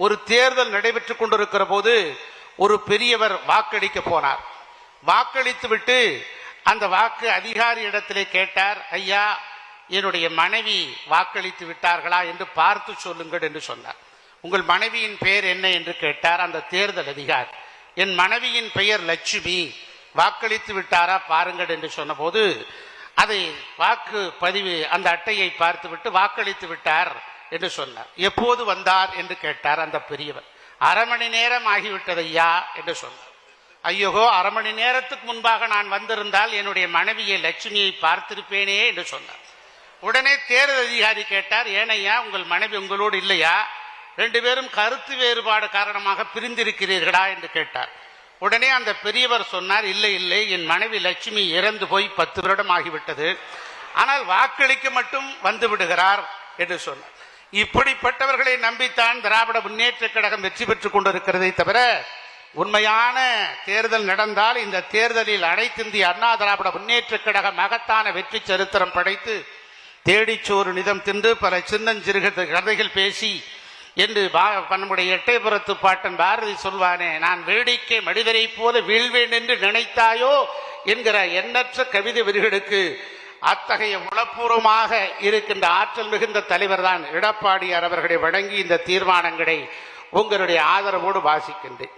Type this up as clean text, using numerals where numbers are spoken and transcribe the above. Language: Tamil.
ஒரு தேர்தல் நடைபெற்றுக் கொண்டிருக்கிற போது ஒரு பெரியவர் வாக்களிக்க போனார். வாக்களித்து விட்டு அந்த வாக்கு அதிகாரி இடத்திலே கேட்டார், ஐயா, என்னுடைய மனைவி வாக்களித்து விட்டார்களா என்று பார்த்து சொல்லுங்கள் என்று சொன்னார். உங்கள் மனைவியின் பெயர் என்ன என்று கேட்டார் அந்த தேர்தல் அதிகாரி. என் மனைவியின் பெயர் லட்சுமி, வாக்களித்து விட்டாரா பாருங்கள் என்று சொன்ன போது அதை வாக்கு பதிவு அந்த அட்டையை பார்த்துவிட்டு வாக்களித்து விட்டார் என்று சொன்னார். எப்போது வந்தார் என்று கேட்டார் அந்த பெரியவர். அரை மணி நேரம் ஆகிவிட்டது ஐயா என்று சொன்னார். ஐயோ, அரை மணி நேரத்துக்கு முன்பாக நான் வந்திருந்தால் என்னுடைய மனைவியை லட்சுமியை பார்த்திருப்பேனே என்று சொன்னார். உடனே தேர்தல் அதிகாரி கேட்டார், ஏனையா உங்கள் மனைவி உங்களோடு இல்லையா, ரெண்டு பேரும் கருத்து வேறுபாடு காரணமாக பிரிந்திருக்கிறீர்களா என்று கேட்டார். உடனே அந்த பெரியவர் சொன்னார், இல்லை இல்லை, என் மனைவி லட்சுமி இறந்து போய் 10 வருடம் ஆகிவிட்டது, ஆனால் வாக்களிக்க மட்டும் வந்து விடுகிறார் என்று சொன்னார். இப்படிப்பட்டவர்களை நம்பித்தான் திராவிட முன்னேற்ற கழகம் வெற்றி பெற்றுக் கொண்டிருக்கிறதை தவிர உண்மையான தேர்தல் நடந்தால் இந்த தேர்தலில் அனைத்திந்திய அண்ணா திராவிட முன்னேற்ற கழக மகத்தான வெற்றி சரித்திரம் படைத்து தேடிச்சோறு நிதம் தின்று பல சின்னஞ்சிறு கதைகள் பேசி என்று நம்முடைய எட்டயபுரத்து பாட்டன் பாரதி சொல்வானே, நான் வேடிக்கை மனிதரை போல வீழ்வேன் என்று நினைத்தாயோ என்கிற எண்ணற்ற கவிதை வரிகளுக்கு அத்தகைய உளப்பூர்வமாக இருக்கின்ற ஆற்றல் மிகுந்த தலைவர் தான் எடப்பாடியார் அவர்களை வழங்கி இந்த தீர்மானங்களை உங்களுடைய ஆதரவோடு வாசிக்கின்றேன்.